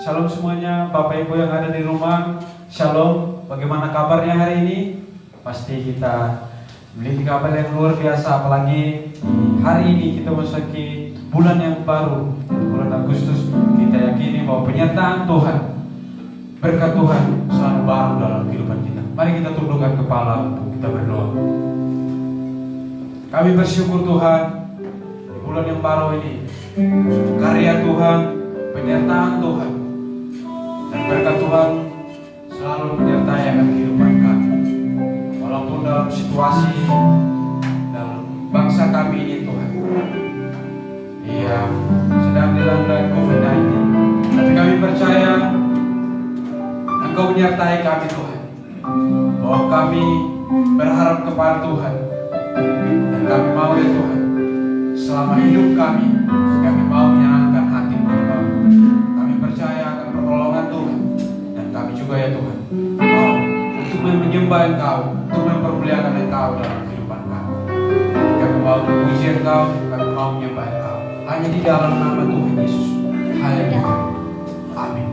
Shalom semuanya, Bapak Ibu yang ada di rumah. Shalom, bagaimana kabarnya hari ini? Pasti kita memiliki kabar yang luar biasa. Apalagi hari ini kita memasuki bulan yang baru, bulan Agustus. Kita yakini bahwa penyertaan Tuhan, berkat Tuhan selalu baru dalam kehidupan kita. Mari kita tundukkan kepala untuk kita berdoa. Kami bersyukur Tuhan, di bulan yang baru ini, karya Tuhan, penyertaan Tuhan, dan berkat Tuhan selalu menyertai akan kehidupan kami. Walaupun dalam situasi, dalam bangsa kami ini Tuhan, sedang dilanda COVID-19, tapi kami percaya Engkau menyertai kami Tuhan, bahwa kami berharap kepada Tuhan, dan kami mau ya Tuhan, selama hidup kami mau menyenangkan hati-Mu ya Bapa. Kami percaya akan pertolongan Tuhan, dan kami juga ya Tuhan mau untuk menyembah Engkau, untuk mempermuliakan Engkau dalam kehidupan kami. Kami mau memuji Engkau, kami mau menyembah Engkau, hanya di dalam nama Tuhan Yesus. Haleluya. Amin.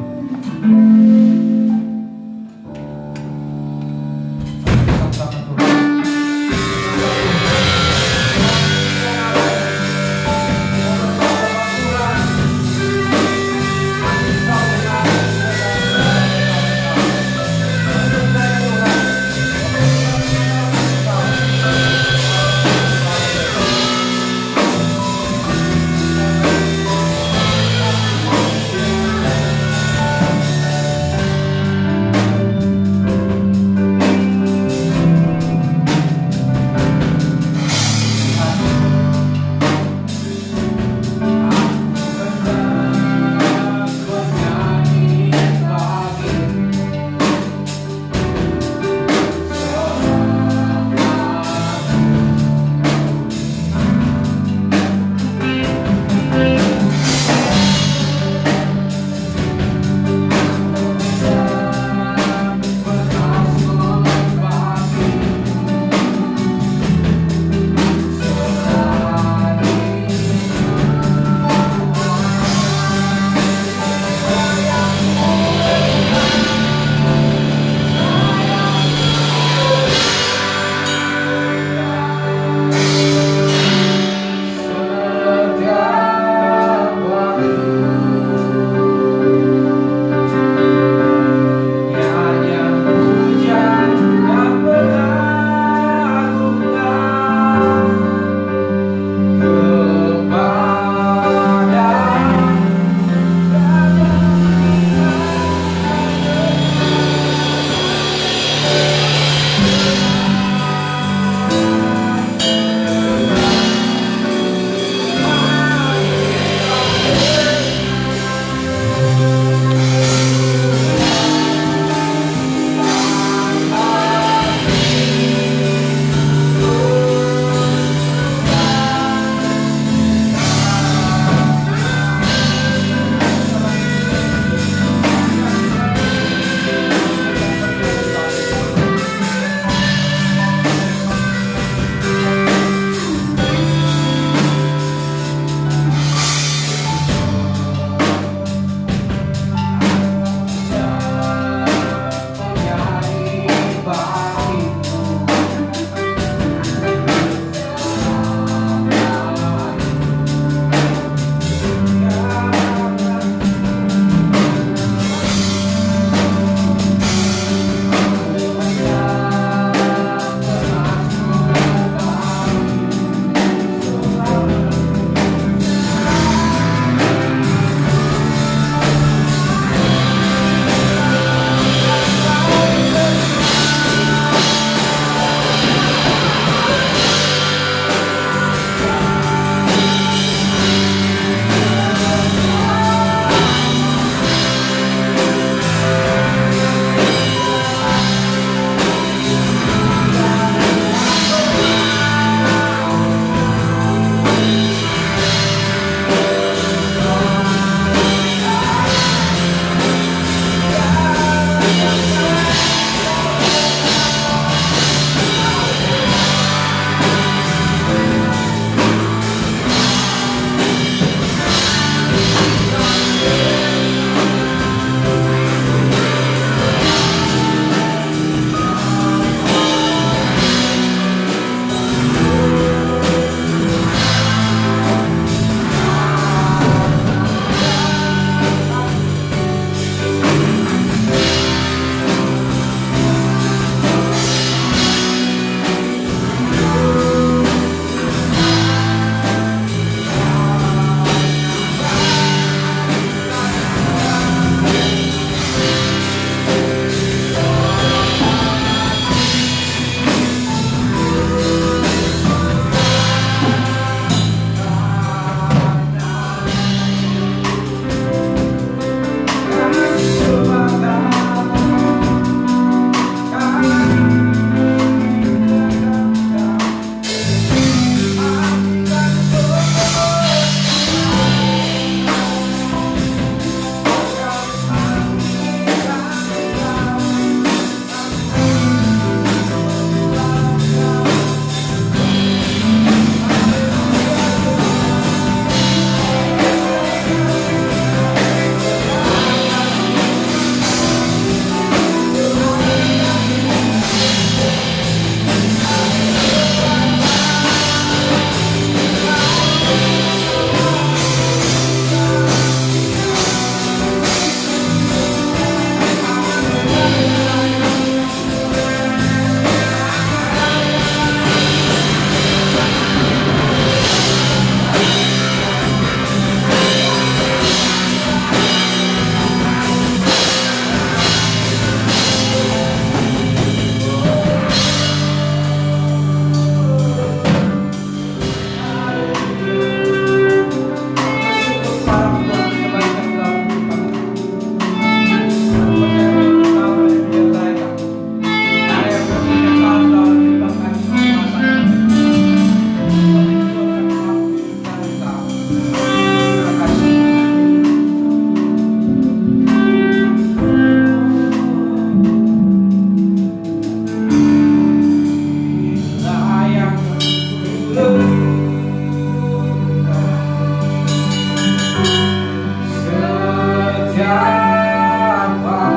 siapapun,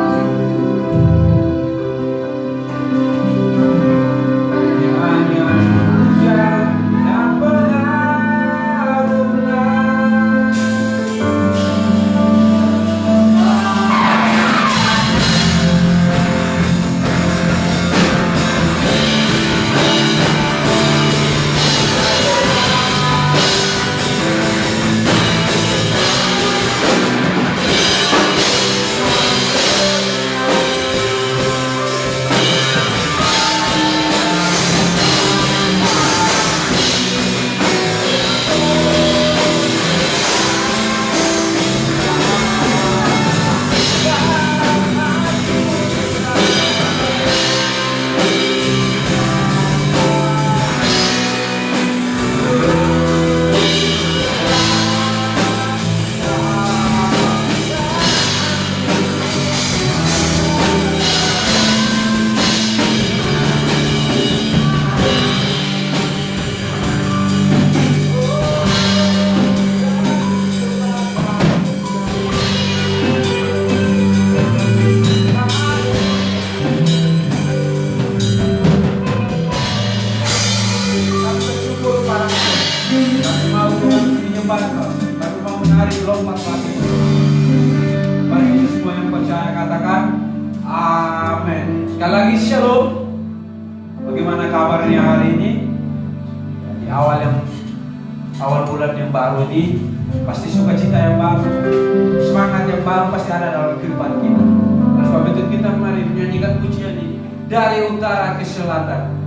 hanya hujan yang benar-benar. Kami bersyukur padamu. Kami mau Tuhan menyembah Kau. Kami mau menari lompat pagi. Mari kita semua yang percaya katakan amin. Sekali lagi shalom. Bagaimana kabarnya hari ini? Di awal bulan yang baru ini pasti sukacita yang baru, semangat yang baru pasti ada dalam kehidupan kita. Oleh sebab itu kita mari menyanyikan pujian ini dari utara ke selatan.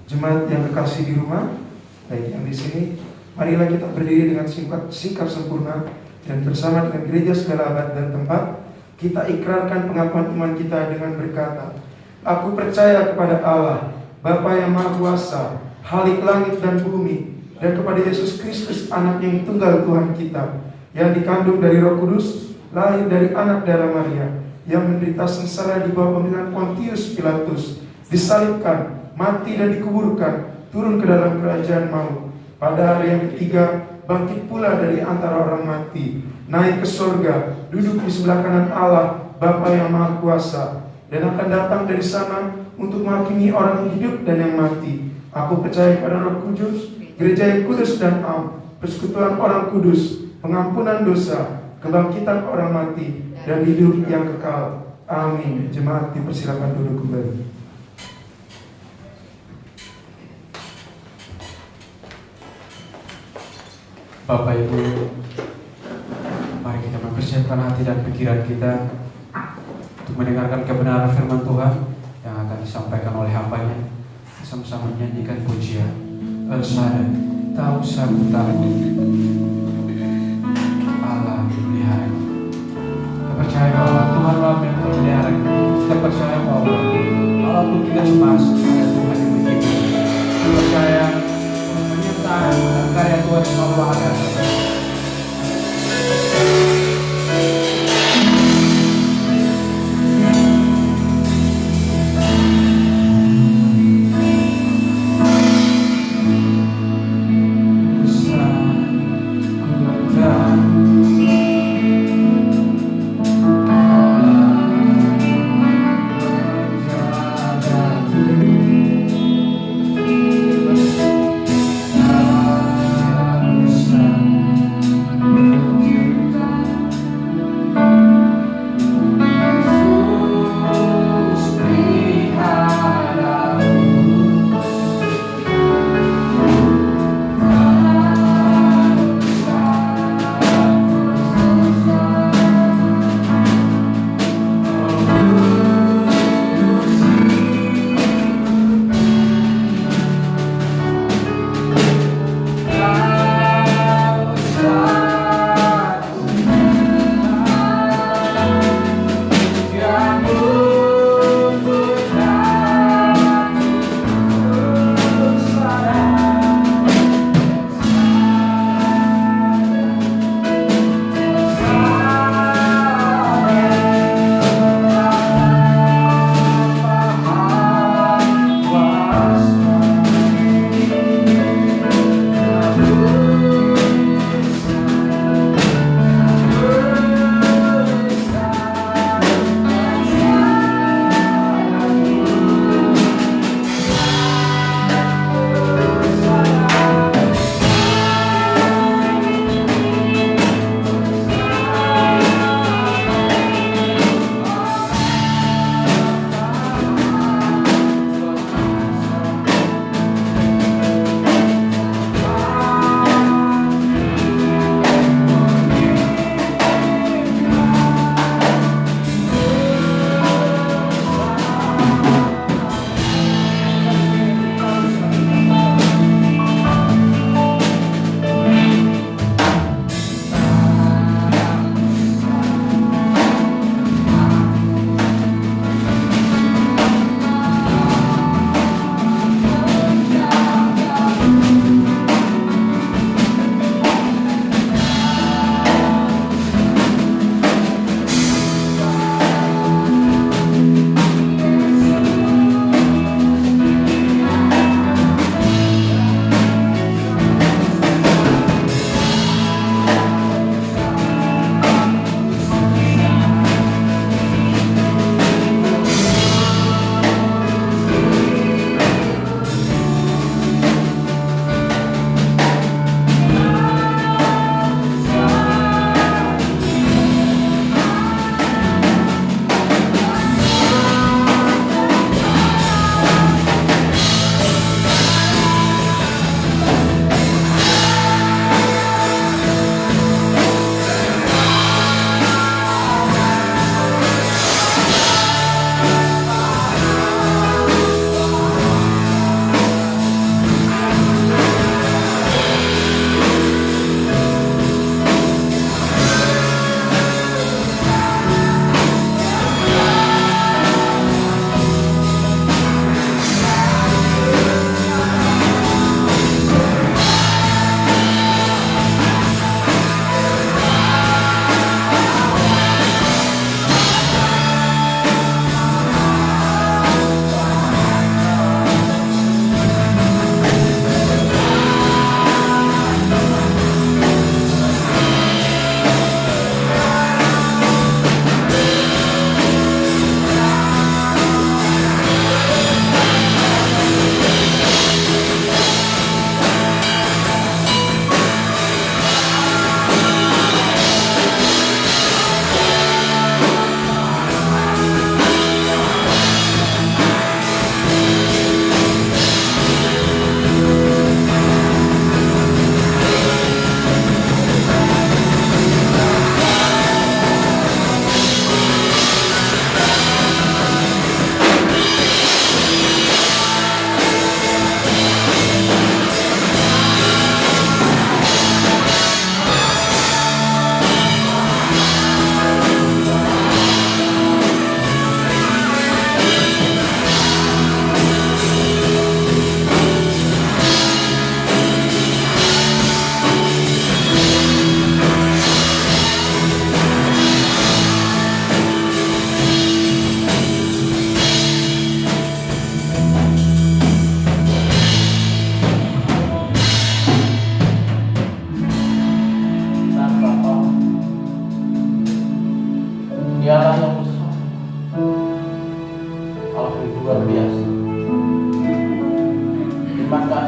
jemaat yang kekasih di rumah, baik yang di sini, marilah kita berdiri dengan sikap sempurna dan bersama dengan gereja segala abad dan tempat, kita ikrarkan pengakuan iman kita dengan berkata, aku percaya kepada Allah, Bapa yang Maha Kuasa, Khalik langit dan bumi, dan kepada Yesus Kristus, anak yang tunggal Tuhan kita, yang dikandung dari Roh Kudus, lahir dari anak darah Maria, yang menderita sengsara di bawah pemerintahan Pontius Pilatus, disalibkan, mati dan dikuburkan, turun ke dalam kerajaan maut. Pada hari yang ketiga, bangkit pula dari antara orang mati, naik ke surga, duduk di sebelah kanan Allah, Bapa yang Maha Kuasa, dan akan datang dari sana untuk menghakimi orang yang hidup dan yang mati. Aku percaya pada Roh Kudus, gereja yang kudus dan am, persekutuan orang kudus, pengampunan dosa, kebangkitan orang mati, dan hidup yang kekal. Amin. Jemaat dipersilakan duduk kembali. Bapak Ibu, mari kita mempersiapkan hati dan pikiran kita untuk mendengarkan kebenaran firman Tuhan yang akan disampaikan oleh hamba-Nya. Sama-sama menyanyikan pujian El Shaddai, tahu satu tahu Allah memelihara. Kita percaya bahwa Tuhan Allah yang memelihara. Kita percaya bahwa walaupun kita cemas, ada Tuhan yang menghibur. Kita percaya penyertaan dan karya Tuhan selalu ada.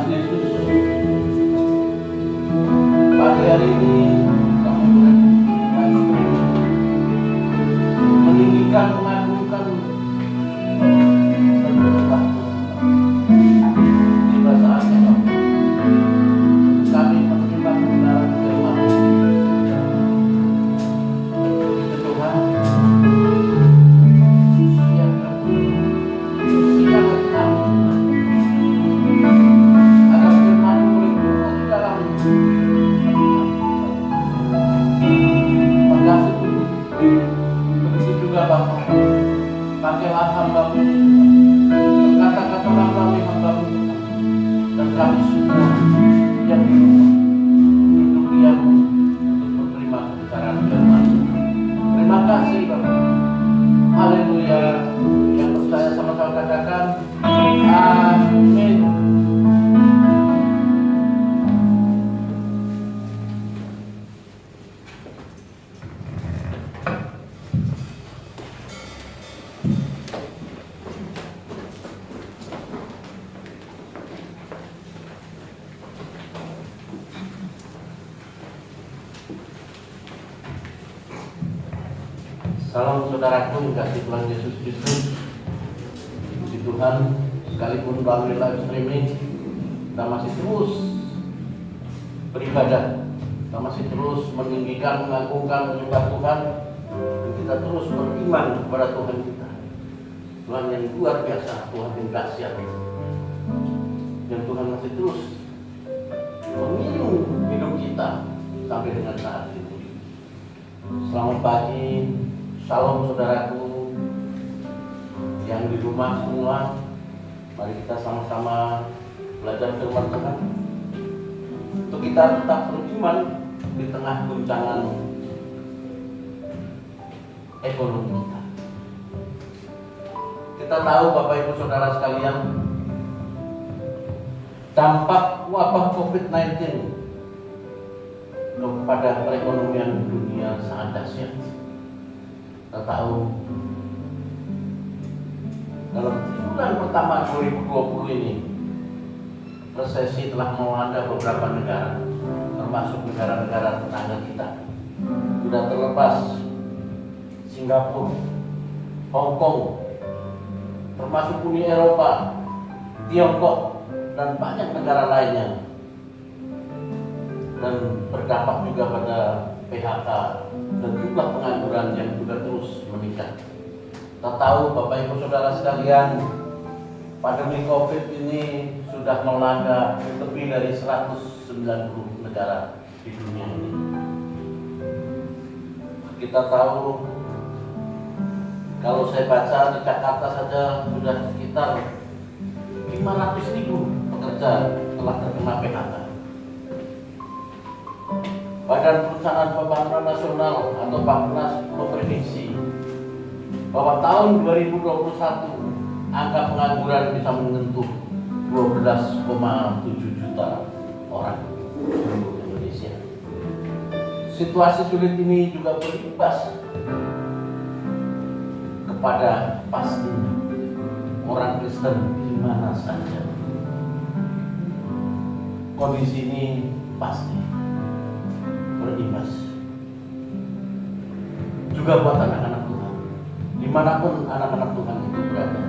Yesus, pagi hari ini kami boleh meninggikan, mengagungkan dan berdoa. Tiba saatnya kami menerima kebenaran firman. Tuhan, siapkan kami agar firman boleh tumbuh di dalam mengasihi tubuh. Begitu juga Bapa, pakailah hamba-Mu, berkata-katalah melalui hamba-Mu Tuhan, dan kami semua yang di rumah duduk diam untuk menerima kebenaran firman. Terima kasih Bapa. Haleluya. Yang percaya sama-sama katakan amin. Salam saudaraku, kasih Tuhan Yesus Kristus. Puji Tuhan, sekalipun melalui live streaming kita masih terus beribadah, kita masih terus meninggikan, mengagungkan, menyembah Tuhan, dan kita terus beriman kepada Tuhan kita. Tuhan yang luar biasa, Tuhan yang dahsyat, dan Tuhan masih terus mengirim hidup kita sampai dengan saat ini. Selamat pagi. Salam saudaraku yang di rumah semua. Mari kita sama-sama belajar firman Tuhan untuk kita tetap beriman di tengah guncangan ekonomi kita. Kita tahu Bapak Ibu Saudara sekalian, dampak wabah COVID-19 kepada perekonomian dunia sangat dahsyat. Kita tahu dalam bulan pertama 2020 ini resesi telah melanda beberapa negara, termasuk negara-negara tetangga kita. Sudah terlepas Singapura, Hong Kong, termasuk Uni Eropa, Tiongkok, dan banyak negara lainnya, dan berdampak juga pada PHK dan jumlah pengangguran yang juga terus meningkat. Kita tahu Bapak Ibu Saudara sekalian, pandemi COVID ini sudah melanda lebih dari 190 negara di dunia ini. Kita tahu, kalau saya baca di Jakarta saja sudah sekitar 500.000 pekerja telah terkena PHK. Badan Perencanaan Pembangunan Nasional atau Bappenas memprediksi bahwa tahun 2021 angka pengangguran bisa menyentuh 12,7 juta orang di seluruh Indonesia. Situasi sulit ini juga berimbas kepada pastinya orang Kristen di mana saja. Kondisi ini pasti berimbas juga buat anak-anak Tuhan, dimanapun anak-anak Tuhan itu berada.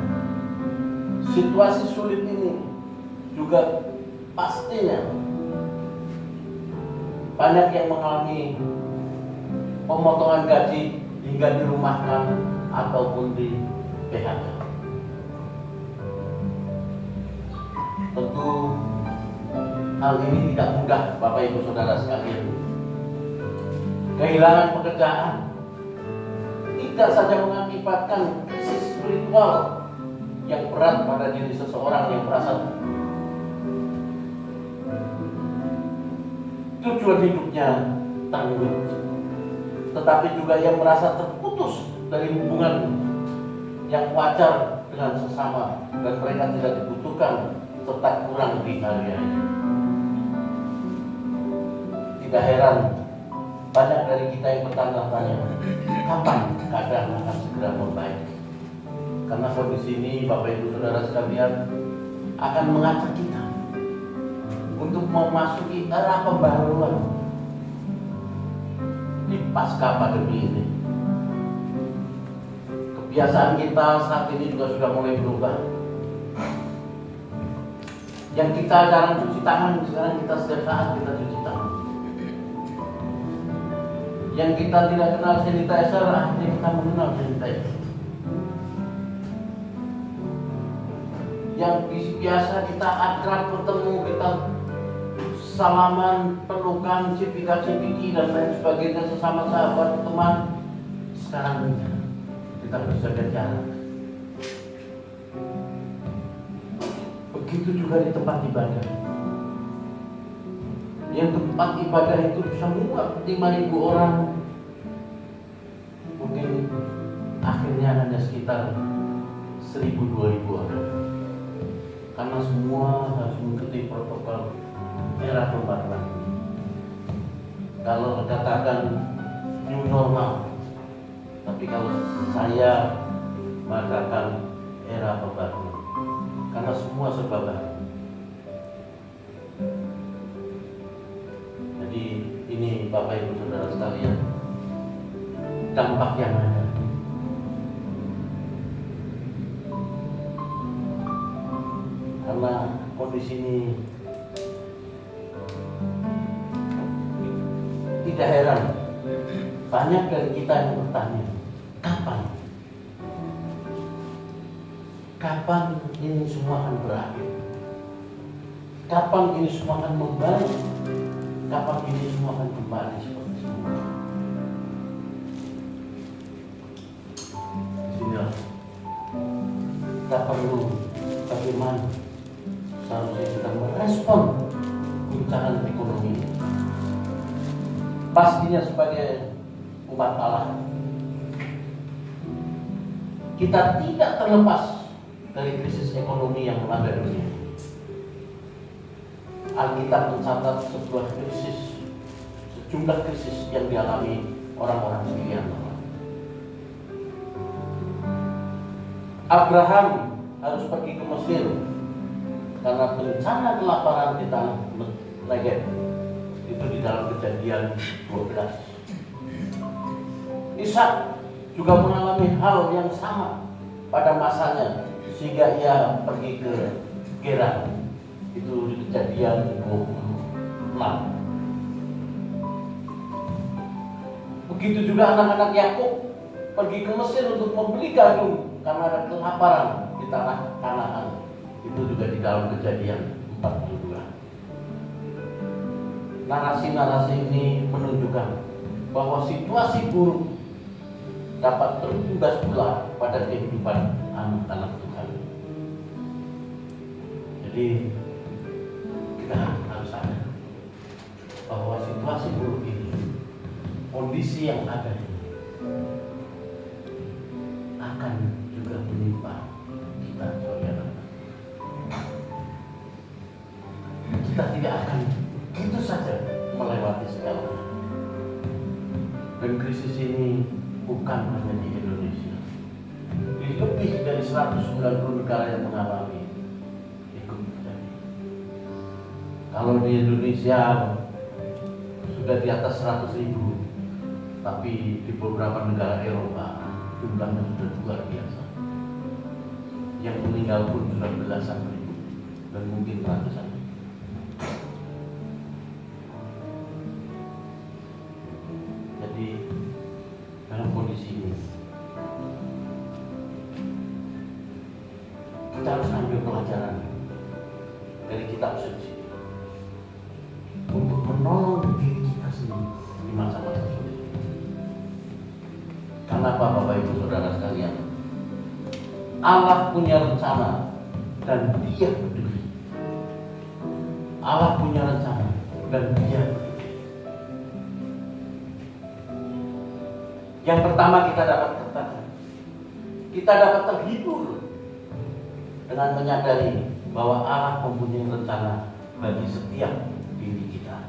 Situasi sulit ini juga pastinya banyak yang mengalami pemotongan gaji hingga dirumahkan ataupun di PHK. Tentu hal ini tidak mudah Bapak Ibu Saudara sekalian. Kehilangan pekerjaan tidak saja mengakibatkan krisis spiritual yang berat pada diri seseorang yang merasa tujuan hidupnya tanggung, tetapi juga yang merasa terputus dari hubungan yang wajar dengan sesama dan mereka tidak dibutuhkan serta kurang dihargai. Tidak heran banyak dari kita yang bertanya-tanya, kapan keadaan akan segera membaik? Karena kondisi ini Bapak Ibu Saudara sekalian akan mengajak kita untuk memasuki era pembaruan di pasca pandemi ini. Kebiasaan kita saat ini juga sudah mulai berubah. Yang kita jarang cuci tangan, sekarang kita setiap saat kita cuci tangan. Yang kita tidak kenal sanitizer, akhirnya kita mengenal sanitizer. Yang biasa kita akrab bertemu, kita salaman, pelukan, cipika-cipiki dan lain sebagainya sesama sahabat teman, sekarang kita berjaga jarak. Begitu juga di tempat ibadah. Yang tempat ibadah itu bisa muat 5.000 orang, mungkin akhirnya hanya sekitar 1.000-2.000 orang, karena semua harus mengikuti protokol era pembaruan ini. Kalau katakan new normal, tapi kalau saya mengatakan era pembaruan, karena semua serba baru. Jadi ini Bapak Ibu Saudara sekalian, dampak yang ada. Karena kondisi ini tidak heran, banyak dari kita yang bertanya, kapan ini semua akan berakhir? Kapan ini semua akan membaik? Kapan ini semua akan kembali seperti semula? Disinilah kita perlu bagaimana seharusnya kita merespon guncangan ekonomi ini. Pastinya sebagai umat Allah, kita tidak terlepas dari krisis ekonomi yang melanda dunia. Alkitab mencatat sejumlah krisis yang dialami orang-orang pilihan Allah. Abraham harus pergi ke Mesir karena bencana kelaparan di tanah Negev. Itu di dalam Kejadian 12. Ishak juga mengalami hal yang sama pada masanya, sehingga ia pergi ke Gerar. Itu di Kejadian 26. Begitu juga anak-anak Yakub pergi ke Mesir untuk membeli gandum karena ada kelaparan di tanah Kanaan. Itu juga di dalam Kejadian 42. Narasi-narasi ini menunjukkan bahwa situasi buruk dapat berimbas pula pada kehidupan anak-anak Tuhan. Jadi kita harus sadar bahwa situasi buruk ini, kondisi yang ada ini akan juga menimpa kita, saudara. Kita tidak akan itu saja melewati segalanya. Dan krisis ini bukan hanya di Indonesia. Di lebih dari 190 negara yang mengalami ikut terjadi. Kalau di Indonesia sudah di atas 100.000, tapi di beberapa negara Eropa jumlahnya sudah luar biasa. Yang meninggal pun sudah belasan ribu dan mungkin ratusan ribu. Jadi dalam kondisi ini kita harus ambil pelajaran dari kitab suci untuk menolong diri kita sendiri di masa-masa sulit. Kenapa Bapak Ibu Saudara sekalian? Allah punya rencana dan Dia peduli. Allah punya rencana dan Dia peduli. Yang pertama kita dapat katakan, kita dapat terhibur dengan menyadari bahwa Allah mempunyai rencana bagi setiap diri kita.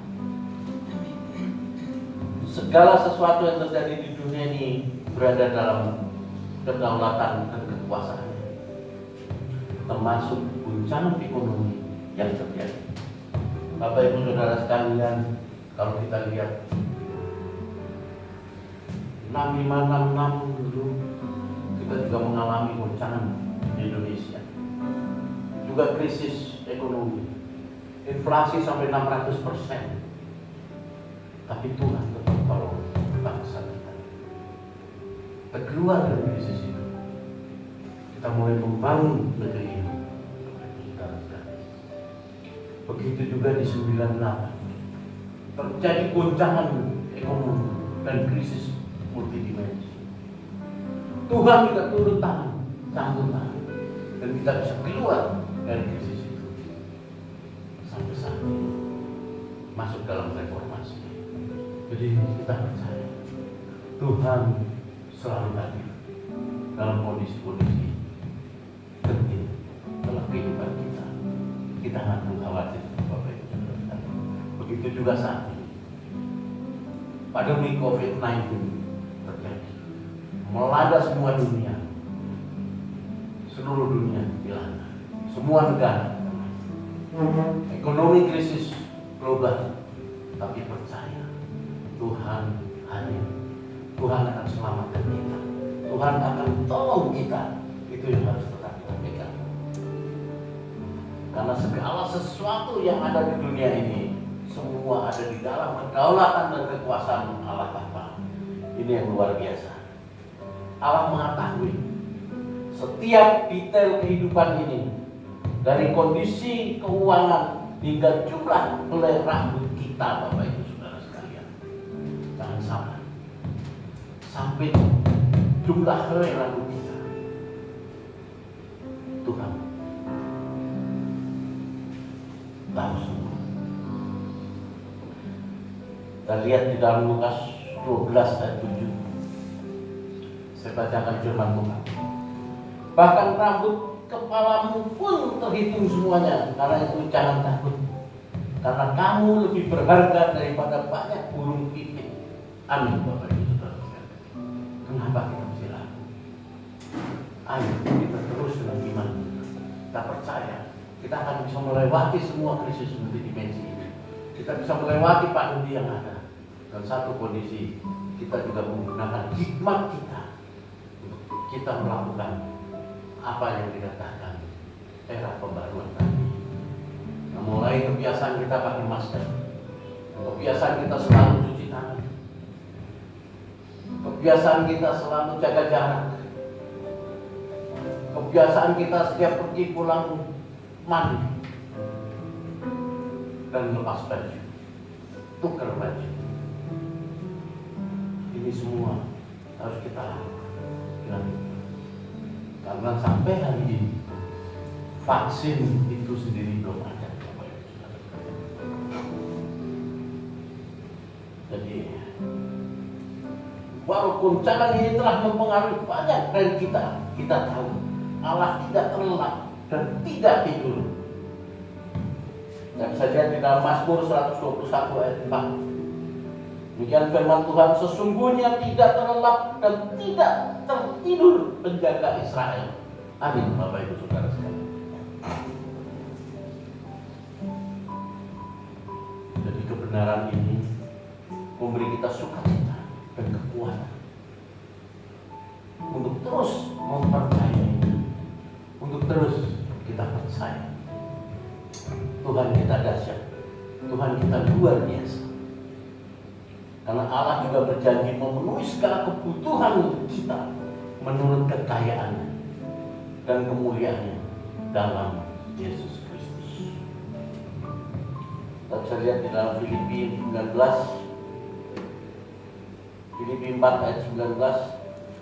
Segala sesuatu yang terjadi di dunia ini berada dalam kedaulatan dan kekuasaannya, termasuk guncangan ekonomi yang terjadi. Bapak Ibu Saudara sekalian, kalau kita lihat 6566 dulu kita juga mengalami goncangan di Indonesia, juga krisis ekonomi, inflasi sampai 600%. Tapi Tuhan tetap tolong bangsa kita. Kita keluar dari krisis itu, kita mulai membangun negeri ini. Begitu juga di 98 terjadi goncangan ekonomi dan krisis multidimensi. Tuhan juga turun tangan, campur tangan, dan kita bisa keluar dari krisis itu. Sampai saat ini masuk dalam reformasi. Jadi kita percaya Tuhan selalu hadir dalam kondisi-kondisi genting dalam kehidupan kita. Kita nggak perlu khawatir, Bapak Ibu Saudara. Begitu juga saat ini pandemi COVID-19 terjadi, melanda semua dunia, seluruh dunia dilanda, semua negara, ekonomi krisis global. Tapi percaya Tuhan hadir, Tuhan akan selamatkan kita, Tuhan akan tolong kita. Itu yang harus tetap kita pegang. Karena segala sesuatu yang ada di dunia ini semua ada di dalam kedaulatan dan kekuasaan Allah Bapa. Ini yang luar biasa. Allah mengetahui setiap detail kehidupan ini, dari kondisi keuangan hingga jumlah helai rambut kita, Bapak Ibu Saudara sekalian. Jangan salah, sampai jumlah helai rambut kita Tuhan tahu semua. Kita lihat di dalam Lukas 12 ayat 7. Saya bacakan firman Tuhan. Bahkan rambut kepalamu pun terhitung semuanya. Karena itu jangan takut, karena kamu lebih berharga daripada banyak burung pipit. Amin, Bapak Ibu Saudara sekalian. Kenapa kita mesti ragu? Ayo kita terus dengan iman. Kita percaya kita akan bisa melewati semua krisis multidimensi ini. Kita bisa melewati pandemi yang ada. Dan satu kondisi, kita juga menggunakan hikmat kita untuk kita melakukan apa yang dikatakan era pembaruan tadi. Nah, mulai kebiasaan kita pakai masker, kebiasaan kita selalu cuci tangan, kebiasaan kita selalu jaga jarak, kebiasaan kita setiap pergi pulang mandi dan lepas baju, tukar baju. Ini semua harus kita lakukan. Karena sampai hari ini vaksin itu sendiri belum ada. Jadi walaupun goncangan ini telah mempengaruhi banyak dari kita tahu Allah tidak terlelap dan tidak tidur. Dan bisa lihat di dalam Mazmur 121 ayat 4. Demikian firman Tuhan, sesungguhnya tidak terlelap dan tidak tertidur penjaga Israel. Amin, Bapak Ibu Saudara sekalian. Jadi kebenaran ini memberi kita sukacita dan kekuatan untuk terus mempercayai, untuk terus kita percaya Tuhan kita dahsyat, Tuhan kita luar biasa. Karena Allah juga berjanji memenuhi segala kebutuhan kita menurut kekayaannya dan kemuliaannya dalam Yesus Kristus. Kita bisa lihat di dalam Filipi 19, Filipi 4 ayat 19.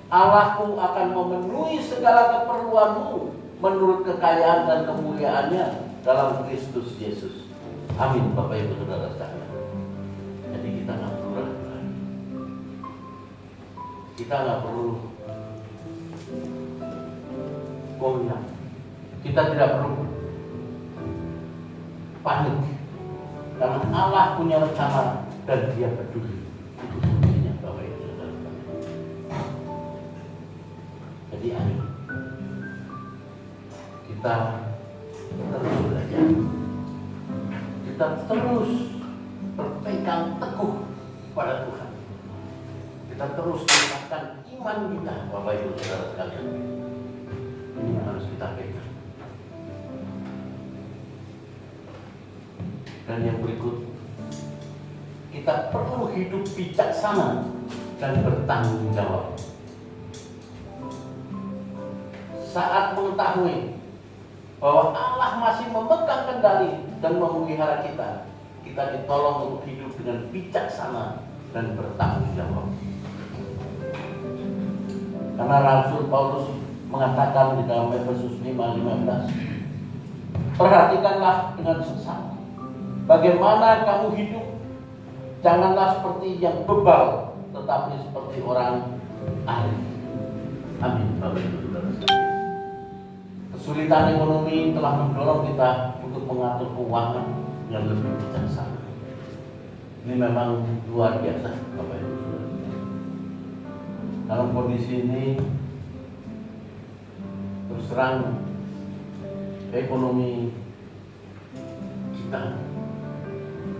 Allahku akan memenuhi segala keperluanmu menurut kekayaan dan kemuliaannya dalam Kristus Yesus. Amin, Bapak Ibu Saudara sekalian. Jadi kita nggak perlu ragu. Kita nggak perlu goyah. Kita tidak perlu panik. Karena Allah punya rencana dan Dia peduli. Itu kuncinya, Bapak Ibu Saudara sekalian. Jadi ayo kita terus belajar. Kita kita terus berpegang teguh pada Tuhan. Kita terus meningkatkan iman kita, Bapak Ibu Saudara sekalian. Ini yang harus kita pegang. Dan yang berikut, kita perlu hidup bijaksana dan bertanggung jawab. Saat mengetahui bahwa Allah masih memegang kendali dan memelihara kita, kita ditolong untuk hidup dengan bijaksana dan bertanggung jawab. Karena Rasul Paulus mengatakan di dalam Efesus 5:15, perhatikanlah dengan seksama bagaimana kamu hidup. Janganlah seperti yang bebal, tetapi seperti orang arif. Amin. Bapak Ibu Saudara sekalian. Kesulitan ekonomi telah mendorong kita untuk mengatur keuangan yang lebih bijaksana. Ini memang luar biasa, Bapak Ibu Saudara. Dalam kondisi ini, terus terang ekonomi kita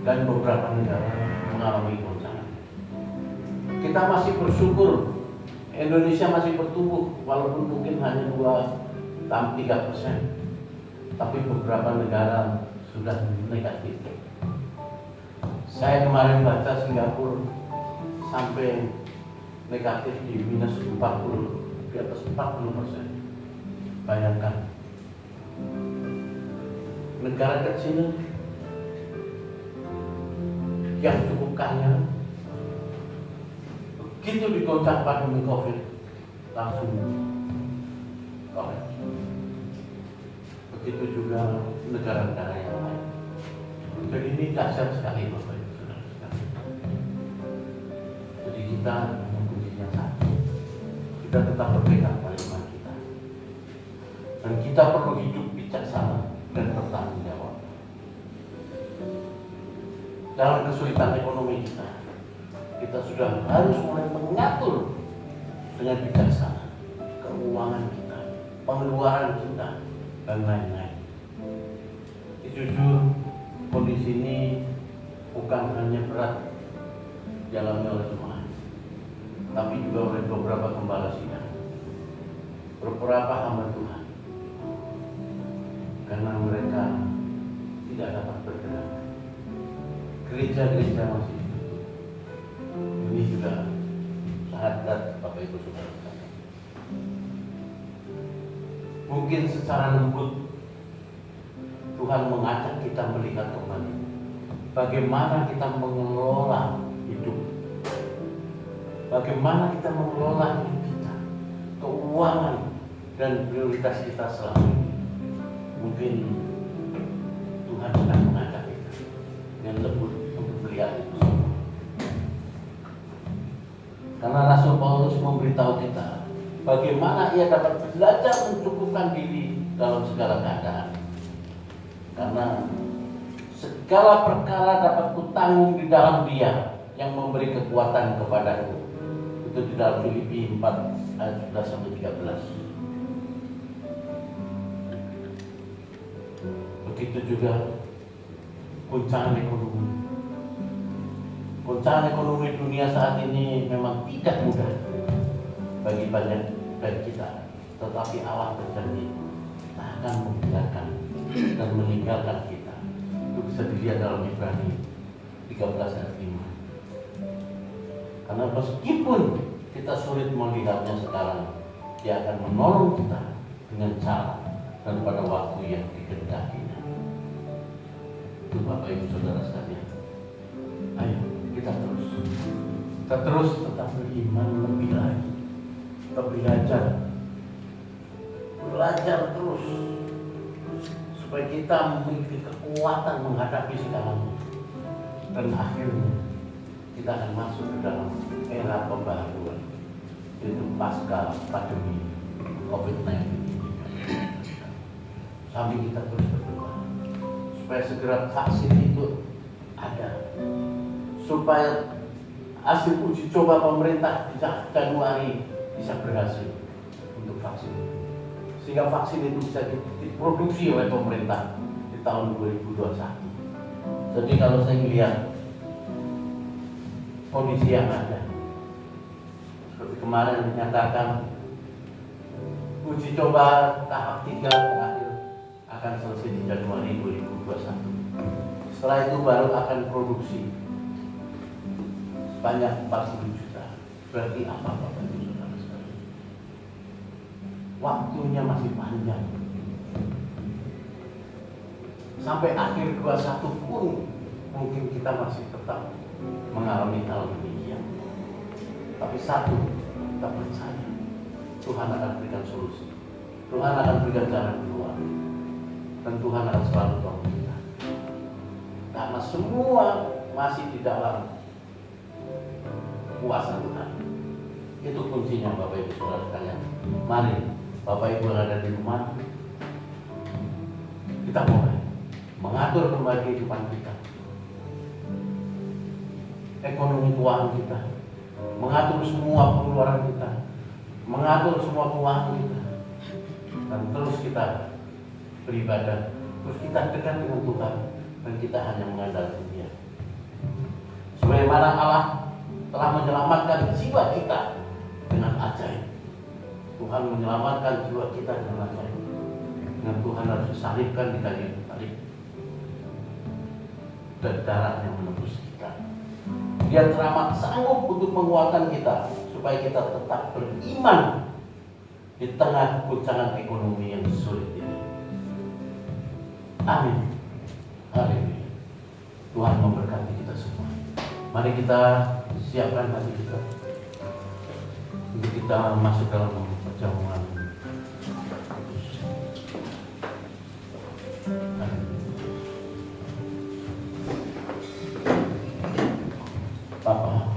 dan beberapa negara mengalami goncangan. Kita masih bersyukur Indonesia masih bertumbuh, walaupun mungkin hanya 2-3%, tapi beberapa negara sudah negatif. Saya kemarin baca Singapura sampai negatif di minus 40, di atas 40%. Bayangkan, negara kecil yang cukup kaya, begitu digoncang pandemi COVID, langsung kolaps. Begitu juga negara-negara yang lain. Jadi ini dahsyat sekali, Bapak Ibu Saudara sekalian. Jadi kita kuncinya satu, kita tetap berpegang pada iman kita, dan kita perlu hidup bijaksana dan bertanggung jawab. Dalam kesulitan ekonomi kita sudah harus mulai mengatur dengan bijaksana keuangan kita, pengeluaran kita, dan lain-lain. Jujur, kondisi ini bukan hanya berat dialami oleh jemaat, tapi juga oleh beberapa gembala sidang, beberapa hamba Tuhan, karena mereka tidak dapat bergerak. Gereja-gereja masih tutup. Ini juga sangat berat, Bapak Ibu Saudara sekalian. Mungkin secara lembut Tuhan mengajak kita melihat kembali bagaimana kita mengelola hidup, bagaimana kita mengelola hidup kita, keuangan dan prioritas kita selama ini. Mungkin Tuhan akan mengajak kita dengan lembut untuk melihat itu semua. Karena Rasul Paulus memberitahu kita bagaimana ia dapat belajar mencukupkan diri dalam segala keadaan. Karena segala perkara dapat kutanggung di dalam Dia yang memberi kekuatan kepadaku. Itu di dalam Filipi 4 ayat 11-13. Begitu juga goncangan ekonomi. Goncangan ekonomi dunia saat ini memang tidak mudah bagi banyak dari kita, tetapi Allah berjanji tak akan membiarkan dan meninggalkan kita. Itu bisa dilihat dalam Ibrani 13 ayat 5. Karena meskipun kita sulit melihatnya sekarang, Dia akan menolong kita dengan cara dan pada waktu yang dikehendakinya. Itu Bapak Ibu Saudara sekalian. Ayo kita terus tetap beriman lebih lagi. Kita belajar terus supaya kita memiliki kekuatan menghadapi segalanya. Dan akhirnya kita akan masuk ke dalam era pembaharuan, yaitu pasca pandemi COVID-19 ini. Sambil kita terus berdoa supaya segera vaksin itu ada, supaya hasil uji coba pemerintah di Januari bisa berhasil untuk vaksin itu, sehingga vaksin itu bisa diproduksi oleh pemerintah di tahun 2021. Jadi kalau saya melihat kondisi yang ada, seperti kemarin dinyatakan uji coba tahap 3 terakhir akan selesai di Januari 2021. Setelah itu baru akan produksi sebanyak 40 juta. Berarti apa Bapak Ibu Saudara sekalian? Waktunya masih panjang. Sampai akhir 21 pun mungkin kita masih tetap mengalami hal demikian. Tapi satu, kita percaya Tuhan akan berikan solusi. Tuhan akan berikan jalan keluar. Dan Tuhan akan selalu tolong kita. Karena semua masih di dalam kuasa Tuhan. Itu kuncinya Bapak Ibu Saudara sekalian. Mari Bapak Ibu yang ada di rumah, kita mulai mengatur kembali kehidupan kita, ekonomi keuangan kita, mengatur semua pengeluaran kita, mengatur semua keuangan kita, dan terus kita beribadah, terus kita dekat dengan Tuhan, dan kita hanya mengandalkan Dia. Sebagaimana Allah telah menyelamatkan jiwa kita dengan ajaib, Tuhan menyelamatkan jiwa kita dengan ajaib. Dengan Tuhan harus disalibkan di kayu salib, dan darahnya menembus kita. Dia teramat sanggup untuk menguatkan kita supaya kita tetap beriman di tengah guncangan ekonomi yang sulit ini. Amin. Haleluya. Tuhan memberkati kita semua. Mari kita siapkan hati kita untuk kita masuk dalam perjamuan. Papa,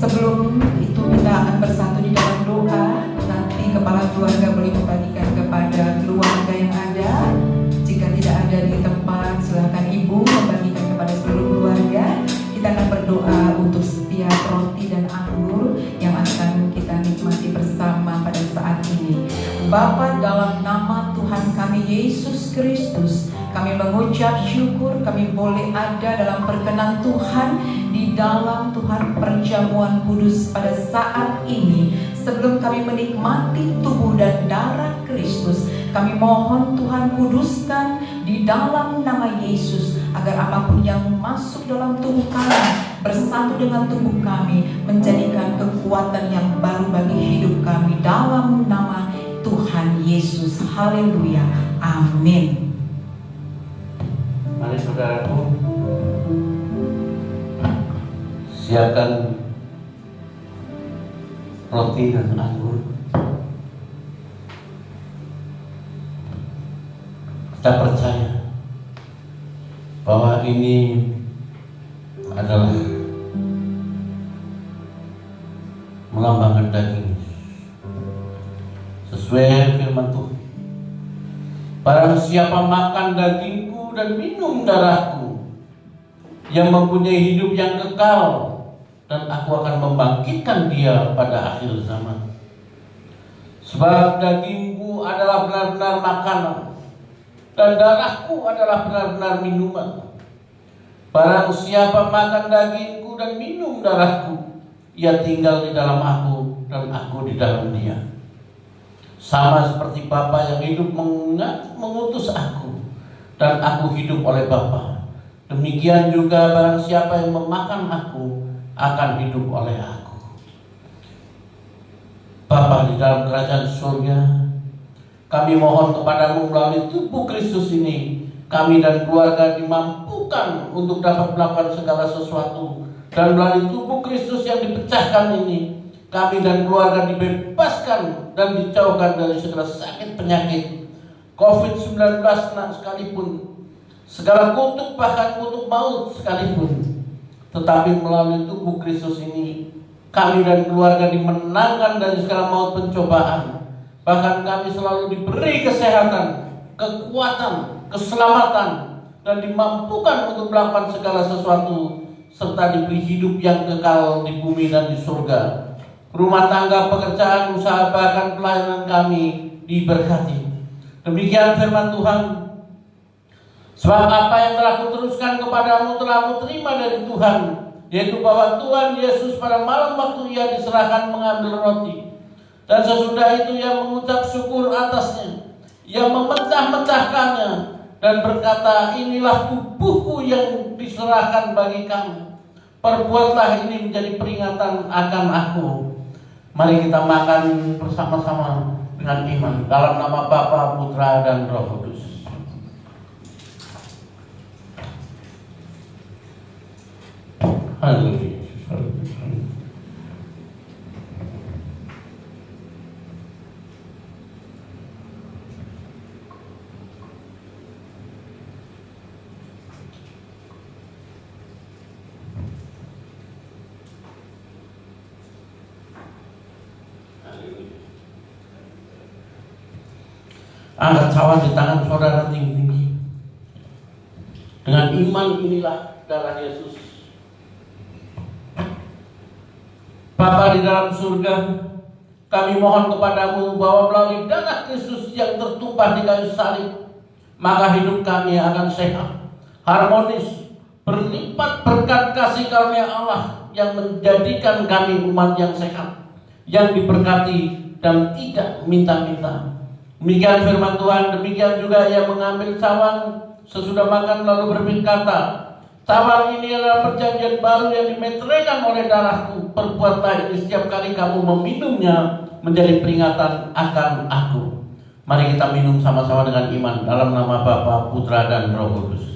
Sebelum itu kita akan bersatu di dalam doa. Nanti kepala keluarga boleh membagikan kepada keluarga yang ada. Jika tidak ada di tempat, silakan ibu membagikan kepada seluruh keluarga. Kita akan berdoa untuk setiap roti dan anggur yang akan kita nikmati bersama pada saat ini. Bapa, dalam nama Tuhan kami Yesus Kristus, kami mengucap syukur kami boleh ada dalam perkenan Tuhan, di dalam Tuhan perjamuan kudus pada saat ini. Sebelum kami menikmati tubuh dan darah Kristus, kami mohon Tuhan kuduskan di dalam nama Yesus, agar apapun yang masuk dalam tubuh kami bersatu dengan tubuh kami, menjadikan kekuatan yang baru bagi hidup kami, dalam nama Tuhan Yesus. Haleluya. Amin. Mari saudaraku, siapkan roti dan anggur. Kita percaya bahwa ini adalah melambangkan daging sesuai firman Tuhan. Barang siapa makan dagingku dan minum darahku, yang mempunyai hidup yang kekal, dan aku akan membangkitkan dia pada akhir zaman. Sebab dagingku adalah benar-benar makanan, dan darahku adalah benar-benar minuman. Barang siapa makan dagingku dan minum darahku, ia tinggal di dalam aku dan aku di dalam dia. Sama seperti Bapa yang hidup mengutus aku, dan aku hidup oleh Bapa. Demikian juga barang siapa yang memakan aku akan hidup oleh aku. Bapa di dalam kerajaan surga, kami mohon kepadamu melalui tubuh Kristus ini, kami dan keluarga dimampukan untuk dapat melakukan segala sesuatu. Dan melalui tubuh Kristus yang dipecahkan ini, kami dan keluarga dibebaskan dan dijauhkan dari segala sakit penyakit, COVID-19 sekalipun, segala kutuk, bahkan kutuk maut sekalipun. Tetapi melalui tubuh Kristus ini, kami dan keluarga dimenangkan dari segala maut pencobaan. Bahkan kami selalu diberi kesehatan, kekuatan, keselamatan, dan dimampukan untuk melakukan segala sesuatu, serta diberi hidup yang kekal di bumi dan di surga. Rumah tangga, pekerjaan, usaha, bahkan pelayanan kami diberkati. Demikian firman Tuhan. Sebab apa yang telah kuteruskan kepadamu telah kuterima dari Tuhan, yaitu bahwa Tuhan Yesus pada malam waktu ia diserahkan mengambil roti, dan sesudah itu ia mengucap syukur atasnya, ia memecah-mecahkannya dan berkata, inilah tubuhku yang diserahkan bagi kamu. Perbuatlah ini menjadi peringatan akan aku. Mari kita makan bersama-sama dengan iman dalam nama Bapa, Putra, dan Roh Kudus. Haleluya. Angkat cawan di tangan saudara tinggi-tinggi. Dengan iman inilah darah Yesus. Bapa di dalam surga, kami mohon kepadamu bahwa melalui darah Kristus yang tertumpah di kayu salib, maka hidup kami akan sehat, harmonis, berlipat berkat kasih karunia Allah yang menjadikan kami umat yang sehat, yang diberkati dan tidak minta-minta. Demikian firman Tuhan. Demikian juga ia mengambil cawan sesudah makan lalu berkata, cawan ini adalah perjanjian baru yang dimeteraikan oleh darahku. Perbuatlah ini setiap kali kamu meminumnya menjadi peringatan akan aku. Mari kita minum sama-sama dengan iman dalam nama Bapa, Putra, dan Roh Kudus.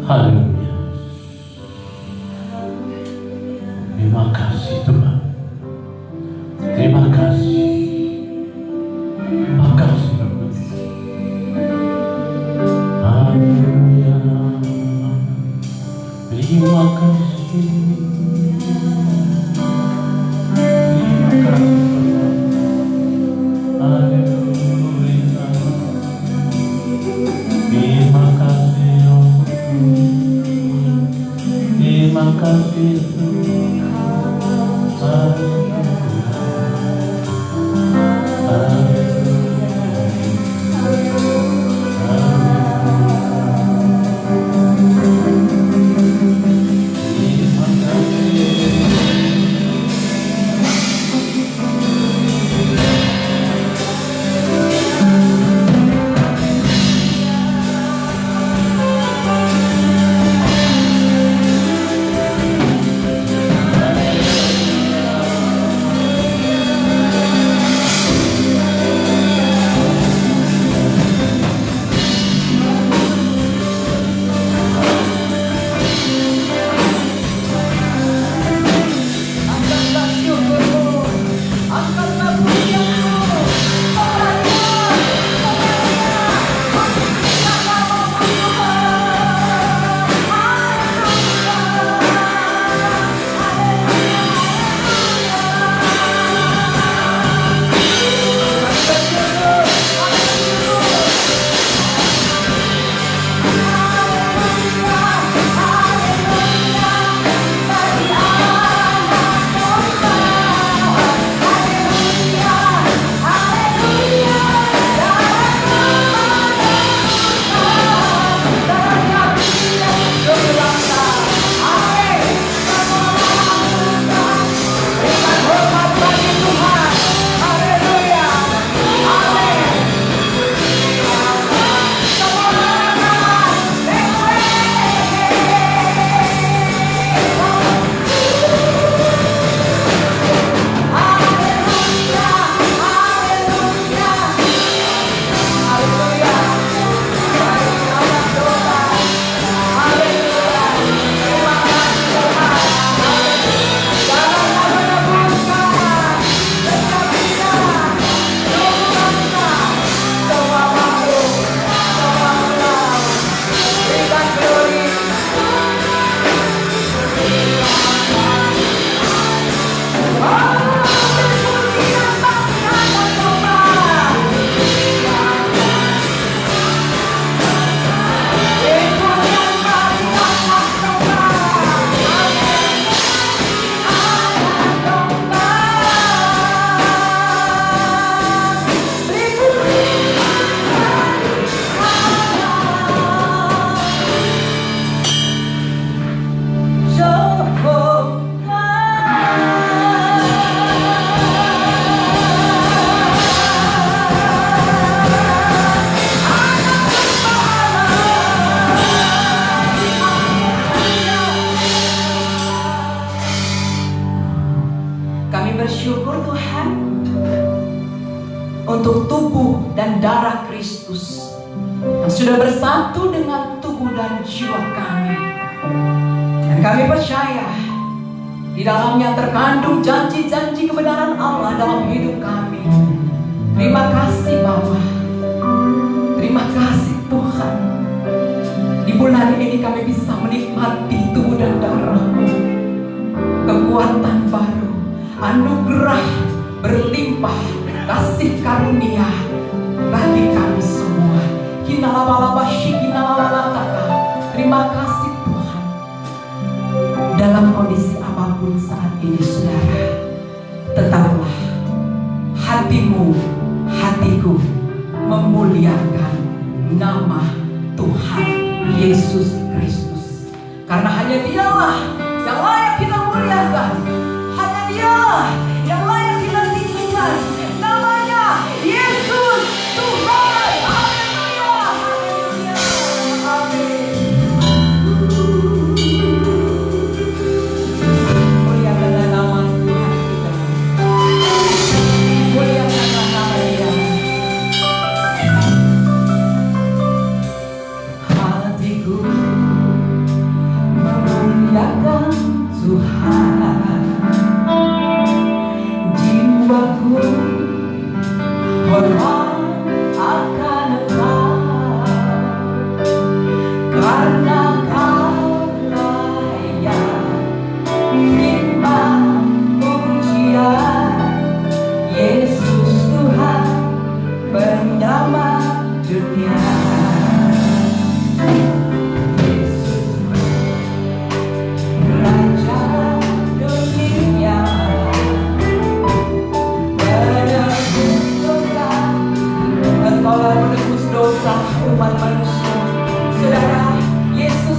Haleluya. Terima kasih Tuhan. Terima kasih. Terima kasih Tuhan. Haleluya. Terima kasih. Terima kasih Tuhan. Haleluya. Terima kasih. Terima kasih Tuhan. dan darah Kristus yang sudah bersatu dengan tubuh dan jiwa kami. Dan kami percaya di dalamnya terkandung janji-janji kebenaran Allah dalam hidup kami. Terima kasih Bapa. Terima kasih Tuhan. Di bulan ini kami bisa menikmati tubuh dan darah-Mu. Kekuatan baru, anugerah berlimpah, kasih karunia bagi kami semua. Terima kasih Tuhan. Dalam kondisi apapun saat ini saudara, tetaplah hatimu, hatiku memuliakan nama Tuhan Yesus Kristus. Karena hanya Dialah yang layak kita muliakan. Hanya Dialah yang layak kita tinggikan. Namanya Yesus Tuhan. Haleluya. Haleluya. Amin. Muliakanlah nama Tuhan kita. Muliakanlah nama Dia. Hatiku memuliakan Tuhan, jiwaku hormat akan Engkau, karena Kau layak menerima pujian. Yesus Tuhan penyelamat dunia. Menebus dosa umat manusia. Saudara, Yesus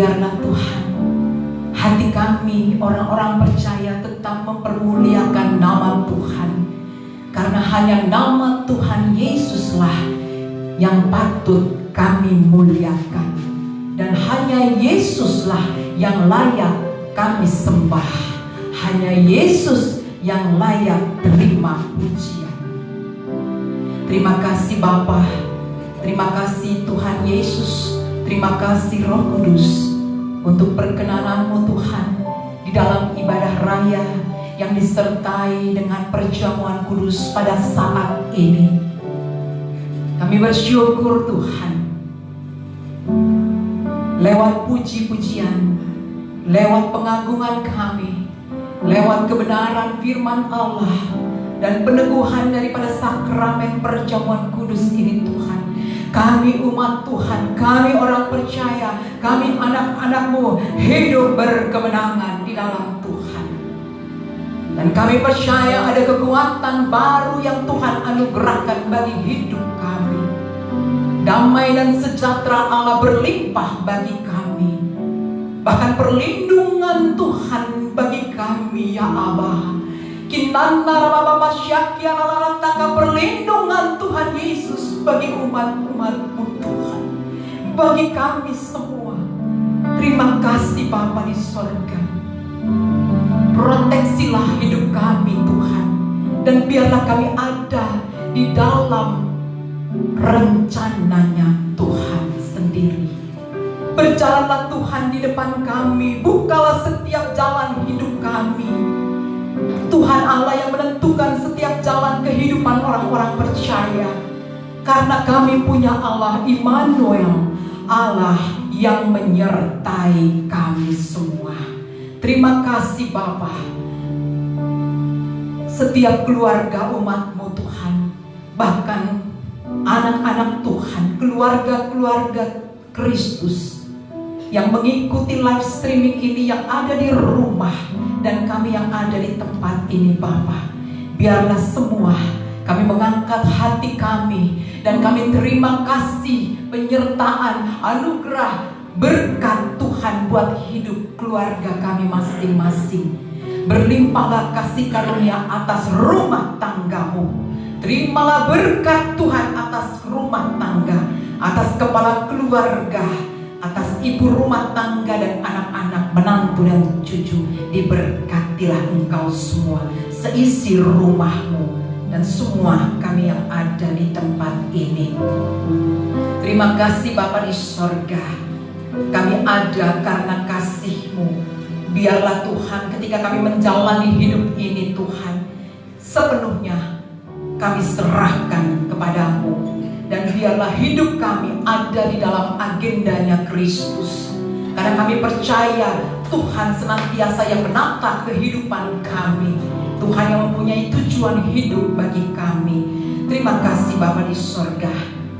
biarlah Tuhan, hati kami orang-orang percaya tetap mempermuliakan nama Tuhan. Karena hanya nama Tuhan Yesuslah yang patut kami muliakan. Dan hanya Yesuslah yang layak kami sembah. Hanya Yesus yang layak terima pujian. Terima kasih Bapa, terima kasih Tuhan Yesus, terima kasih Roh Kudus untuk perkenanan-Mu Tuhan di dalam ibadah raya yang disertai dengan perjamuan kudus pada saat ini. Kami bersyukur Tuhan, lewat puji-pujian, lewat pengagungan kami, lewat kebenaran firman Allah dan peneguhan daripada sakramen perjamuan kudus ini Tuhan, kami umat Tuhan, kami orang percaya, kami anak-anak-Mu hidup berkemenangan di dalam Tuhan. Dan kami percaya ada kekuatan baru yang Tuhan anugerahkan bagi hidup kami. Damai dan sejahtera Allah berlimpah bagi kami. Bahkan perlindungan Tuhan bagi kami ya Abah. Kinana Bapa Masyakya Lalataka, perlindungan Tuhan Yesus bagi umat-umat-Mu Tuhan, bagi kami semua. Terima kasih Bapa di sorga. Proteksilah hidup kami Tuhan, dan biarlah kami ada di dalam rencananya Tuhan sendiri. Berjalanlah Tuhan di depan kami, bukalah setiap jalan hidup kami. Tuhan Allah yang menentukan setiap jalan kehidupan orang-orang percaya. Karena kami punya Allah Immanuel, Allah yang menyertai kami semua. Terima kasih Bapa. Setiap keluarga umat-Mu Tuhan, bahkan anak-anak Tuhan, keluarga-keluarga Kristus yang mengikuti live streaming ini, yang ada di rumah dan kami yang ada di tempat ini Bapa, biarlah semua kami mengangkat hati kami dan kami terima kasih penyertaan, anugerah, berkat Tuhan buat hidup keluarga kami masing-masing. Berlimpahlah kasih karunia atas rumah tanggamu. Terimalah berkat Tuhan atas rumah tangga, atas kepala keluarga, atas ibu rumah tangga dan anak-anak, menantu dan cucu. Diberkatilah Engkau semua, seisi rumahmu, dan semua kami yang ada di tempat ini. Terima kasih Bapa di sorga. Kami ada karena kasih-Mu. Biarlah Tuhan ketika kami menjalani hidup ini Tuhan, sepenuhnya kami serahkan kepada-Mu. Dan biarlah hidup kami ada di dalam agendanya Kristus. Karena kami percaya Tuhan senantiasa yang menata kehidupan kami. Tuhan yang mempunyai tujuan hidup bagi kami. Terima kasih Bapa di sorga.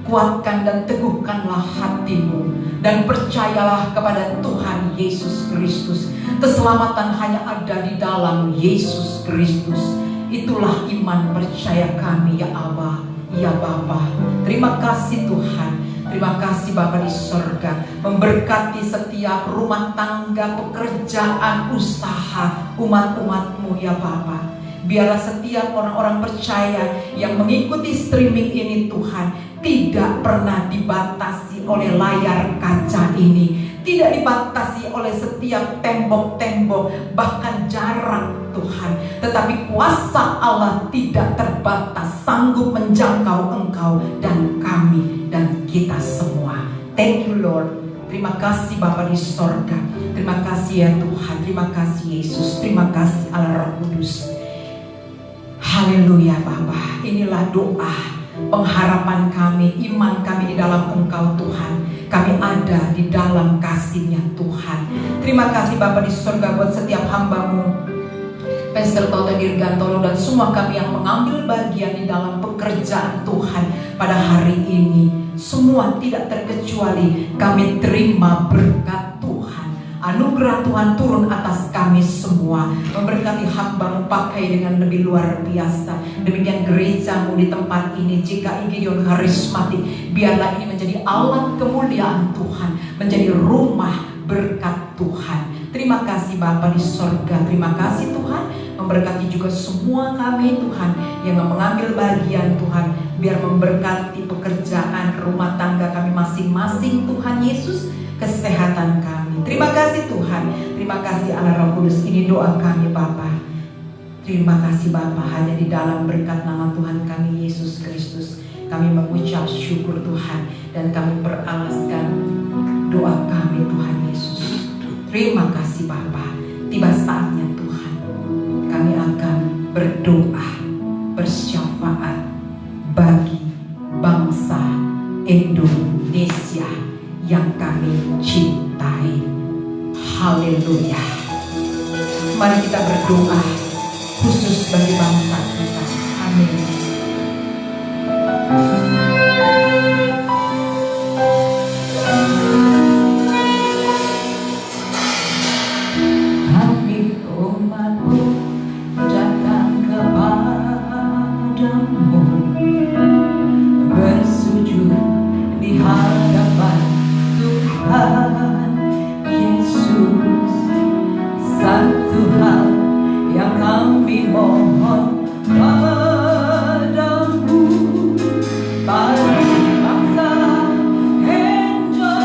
Kuatkan dan teguhkanlah hatimu, dan percayalah kepada Tuhan Yesus Kristus. Keselamatan hanya ada di dalam Yesus Kristus. Itulah iman percaya kami ya Abba, ya Bapa. Terima kasih Tuhan. Terima kasih Bapa di sorga. Memberkati setiap rumah tangga, pekerjaan, usaha umat-umat-Mu ya Bapa. Biarlah setiap orang-orang percaya yang mengikuti streaming ini Tuhan, tidak pernah dibatasi oleh layar kaca ini, tidak dibatasi oleh setiap tembok-tembok, bahkan jarak Tuhan. Tetapi kuasa Allah tidak terbatas, sanggup menjangkau Engkau dan kami dan kita semua. Thank you Lord. Terima kasih Bapa di sorga. Terima kasih ya Tuhan. Terima kasih Yesus. Terima kasih Allah Roh Kudus. Haleluya Bapa. Inilah doa, pengharapan kami, iman kami di dalam Engkau Tuhan. Kami ada di dalam kasih-Nya Tuhan. Terima kasih Bapa di surga buat setiap hamba-Mu, Pastor Toto Dirgantoro, dan semua kami yang mengambil bagian di dalam pekerjaan Tuhan pada hari ini. Semua tidak terkecuali kami terima berkat Tuhan. Anugerah Tuhan turun atas kami semua, memberkati hamba-Mu pakai dengan lebih luar biasa. Demikian gereja-Mu di tempat ini, GKI Gideon Karismatik, biarlah ini menjadi alat kemuliaan Tuhan, menjadi rumah berkat Tuhan. Terima kasih Bapa di sorga. Terima kasih Tuhan, memberkati juga semua kami Tuhan yang mengambil bagian Tuhan, biar memberkati pekerjaan rumah tangga kami masing-masing Tuhan Yesus, kesehatan kami. Terima kasih Tuhan, terima kasih Allah Roh Kudus. Ini doa kami Bapa. Terima kasih Bapa, hanya di dalam berkat nama Tuhan kami Yesus Kristus kami mengucap syukur Tuhan, dan kami beralaskan doa kami Tuhan Yesus. Terima kasih Bapa. Tiba saatnya Tuhan, kami akan berdoa bersyafaat bagi bangsa Indonesia yang kami cintai. Haleluya. Mari kita berdoa khusus bagi bangsa kita. Amin. Kami umat-Mu datang kepadamu, bersujud di hadapan Tuhan Yesus. Satu hal yang kami mohon padamu, bagi bangsa Indonesia.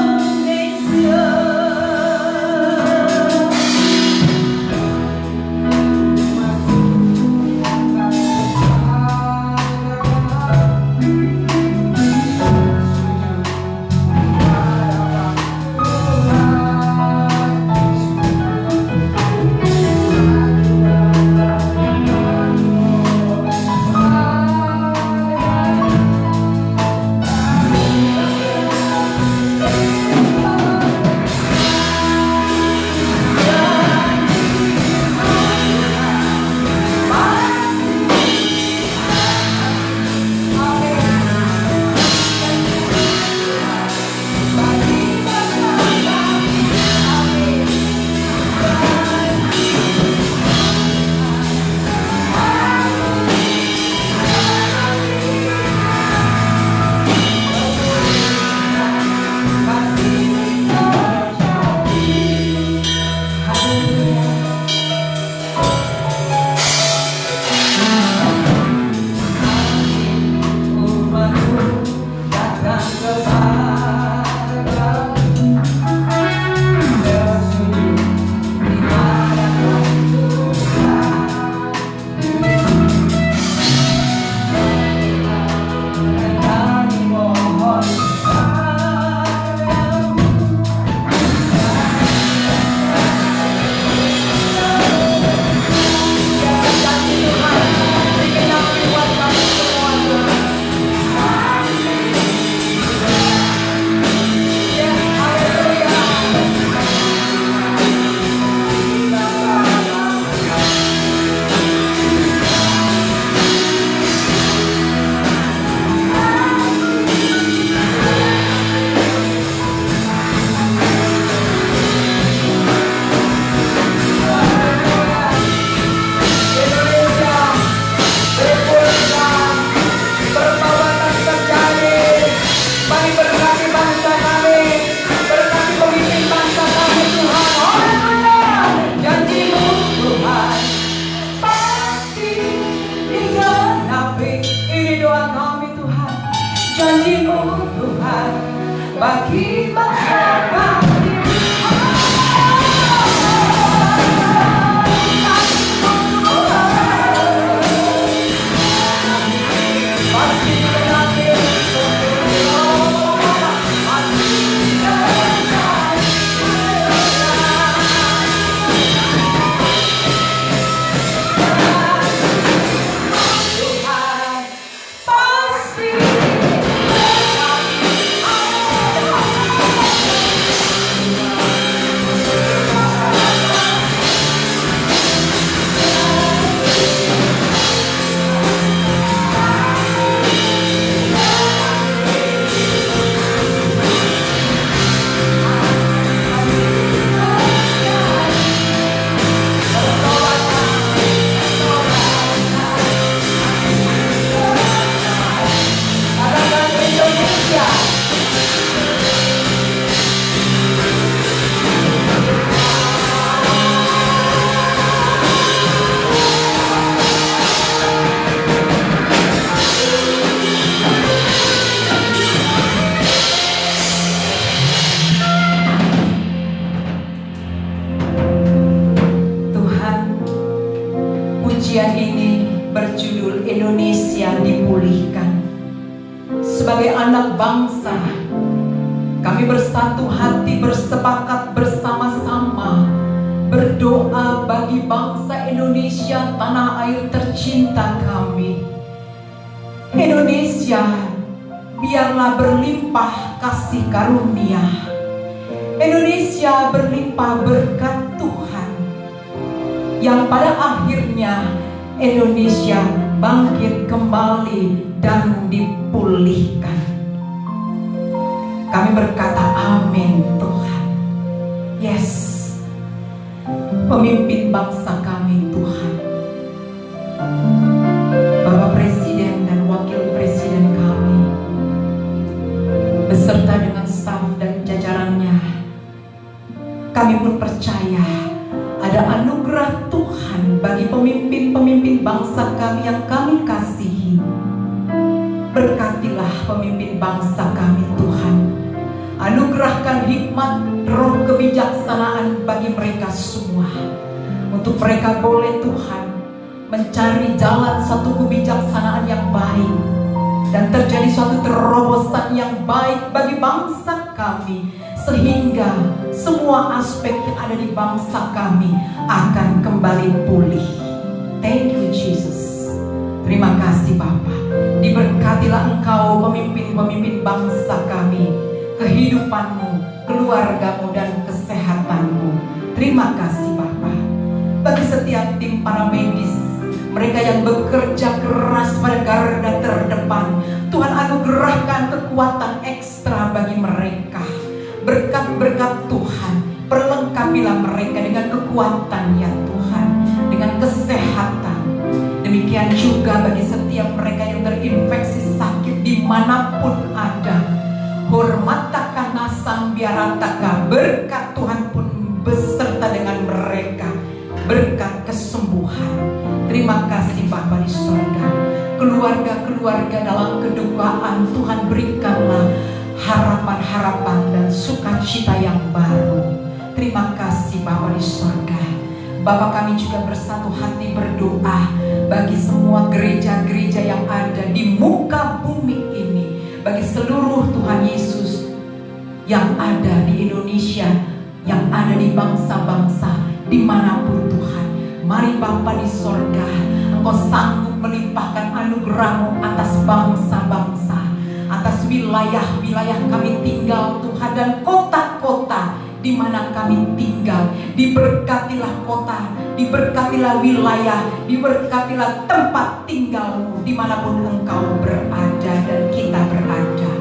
Janji-Mu Tuhan bagi bangsa kami. Pasti Indonesia dipulihkan. Sebagai anak bangsa, kami bersatu hati bersepakat bersama-sama berdoa bagi bangsa Indonesia, tanah air tercinta kami. Indonesia, biarlah berlimpah kasih karunia. Indonesia berlimpah berkat Tuhan, yang pada akhirnya Indonesia bangkit kembali dan dipulihkan. Kami berkata amin Tuhan. Yes, pemimpin bangsa kami Tuhan, Bapak Presiden dan Wakil Presiden kami, beserta dengan staf dan jajarannya, kami pun percaya ada anugerah Tuhan bagi pemimpin-pemimpin bangsa kami yang kami kasihi. Berkatilah pemimpin bangsa kami Tuhan. Anugerahkan hikmat, roh kebijaksanaan bagi mereka semua, untuk mereka boleh Tuhan mencari jalan satu kebijaksanaan yang baik, dan terjadi suatu terobosan yang baik bagi bangsa kami, sehingga semua aspek yang ada di bangsa kami akan kembali pulih. Thank you Jesus. Terima kasih Bapa. Diberkatilah Engkau pemimpin-pemimpin bangsa kami, kehidupanmu, keluargamu, dan kesehatanmu. Terima kasih Bapa. Bagi setiap tim para medis, mereka yang bekerja keras pada garda terdepan, Tuhan anugerahkan kekuatan ekstra bagi mereka. Berkat-berkat Tuhan, perlengkapilah mereka dengan kekuatan ya Tuhan, dengan kesehatan. Demikian juga bagi setiap mereka yang terinfeksi sakit dimanapun ada. Hormataka nasang biarataka, berkat Tuhan pun beserta dengan mereka, berkat kesembuhan. Terima kasih Bapa di surga. Keluarga-keluarga dalam kedukaan, Tuhan berikanlah harapan-harapan dan sukacita yang baru. Terima kasih Bapa di surga. Bapa, kami juga bersatu hati berdoa bagi semua gereja-gereja yang ada di muka bumi ini, bagi seluruh Tuhan Yesus yang ada di Indonesia, yang ada di bangsa-bangsa dimanapun Tuhan. Mari Bapa di sorga, Engkau sanggup melimpahkan anugerah-Mu atas bangsa-bangsa, atas wilayah-wilayah kami tinggal Tuhan, dan kota-kota di mana kami tinggal. Diberkatilah kota, diberkatilah wilayah, diberkatilah tempat tinggal-Mu dimanapun Engkau berada dan kita berada.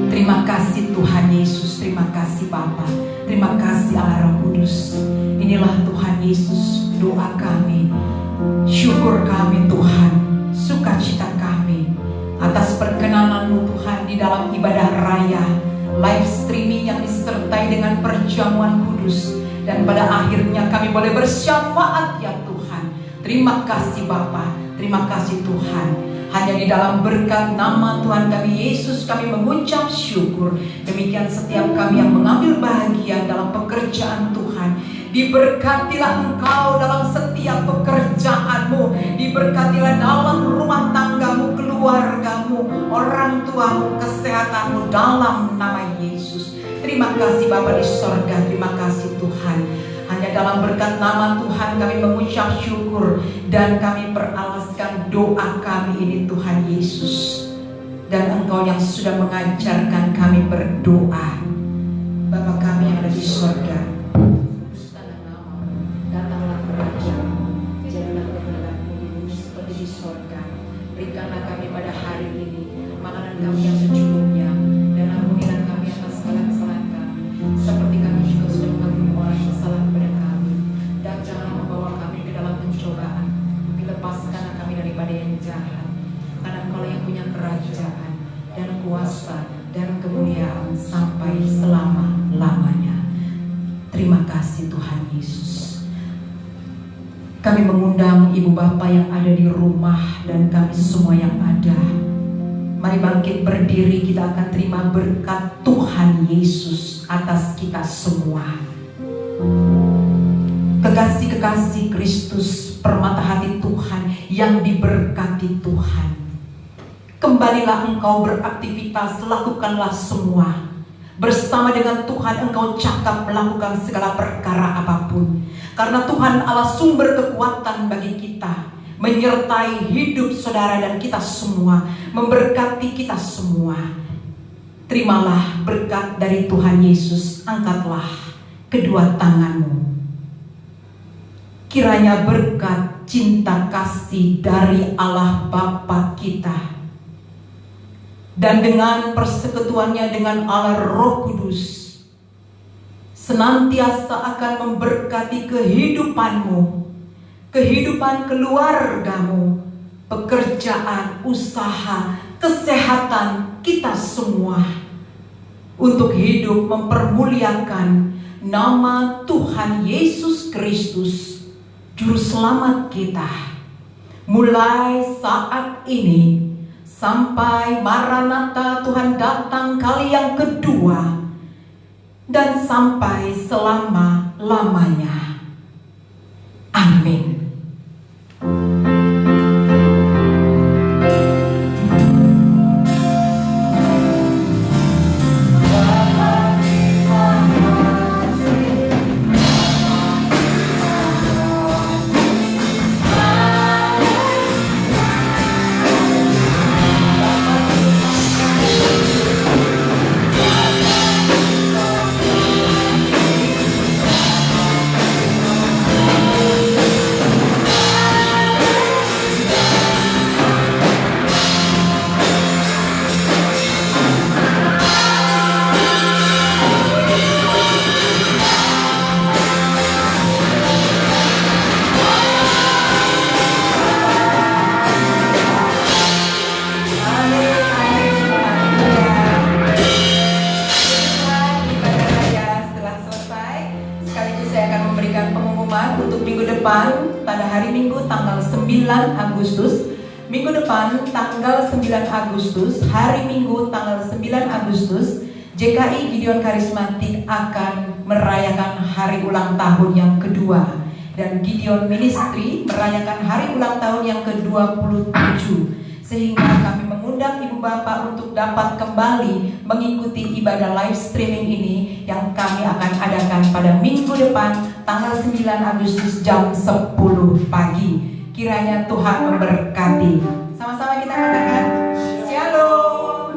Terima kasih Tuhan Yesus, terima kasih Bapa, terima kasih Allah Roh Kudus. Inilah Tuhan Yesus doa kami, syukur kami Tuhan, sukacita kami atas perkenanan-Mu Tuhan di dalam ibadah raya live streaming yang disertai dengan perjamuan kudus, dan pada akhirnya kami boleh bersyafaat ya Tuhan. Terima kasih Bapa, terima kasih Tuhan. Hanya di dalam berkat nama Tuhan kami Yesus kami mengucap syukur. Demikian setiap kami yang mengambil bahagian dalam pekerjaan Tuhan. Diberkatilah Engkau dalam setiap pekerjaan-Mu, diberkatilah dalam rumah tangga-Mu, keluarga-Mu, orang tua-Mu, kesehatan-Mu, dalam nama Yesus. Terima kasih Bapa di sorga, terima kasih Tuhan. Hanya dalam berkat nama Tuhan kami mengucap syukur, dan kami beralaskan doa kami ini Tuhan Yesus. Dan Engkau yang sudah mengajarkan kami berdoa. Bapa kami yang ada di sorga, kuduskanlah nama-Mu, datanglah kerajaan-Mu, jadilah kehendakmu di bumi seperti di sorga. Berikanlah kami pada hari ini makanan kami yang secukupnya, dan ampunilah kami atas segala kesalahan kami, seperti kami juga sudah mengampuni orang yang salah kepada kami. Dan janganlah membawa kami ke dalam pencobaan, tapi lepaskanlah kami daripada yang jahat. Karena Engkau yang punya kerajaan dan kuasa dan kemuliaan sampai selama-lamanya. Terima kasih Tuhan Yesus. Kami mengundang ibu bapak yang ada di rumah dan kami semua yang ada. Mari bangkit berdiri, kita akan terima berkat Tuhan Yesus atas kita semua. Kekasih-kekasih Kristus, permata hati Tuhan yang diberkati Tuhan. Kembalilah engkau beraktivitas, lakukanlah semua. Bersama dengan Tuhan engkau cakap melakukan segala perkara apapun. Karena Tuhan Allah sumber kekuatan bagi kita, menyertai hidup saudara dan kita semua, memberkati kita semua. Terimalah berkat dari Tuhan Yesus, angkatlah kedua tanganmu. Kiranya berkat cinta kasih dari Allah Bapa kita, dan dengan persekutuannya dengan Allah Roh Kudus, senantiasa akan memberkati kehidupanmu, kehidupan keluargamu, pekerjaan, usaha, kesehatan kita semua, untuk hidup mempermuliakan nama Tuhan Yesus Kristus, Juru Selamat kita, mulai saat ini sampai Maranatha Tuhan datang kali yang kedua, dan sampai selama-lamanya. Amin. Pada hari Minggu tanggal 9 Agustus, minggu depan tanggal 9 Agustus, hari Minggu tanggal 9 Agustus, JKI Gideon Karismatik akan merayakan hari ulang tahun yang kedua, dan Gideon Ministry merayakan hari ulang tahun yang ke-27. Sehingga kami mengundang Ibu Bapak untuk dapat kembali mengikuti ibadah live streaming ini yang kami akan adakan pada minggu depan tanggal 9 Agustus jam 10 pagi. Kiranya Tuhan memberkati. Sama-sama kita katakan Shalom.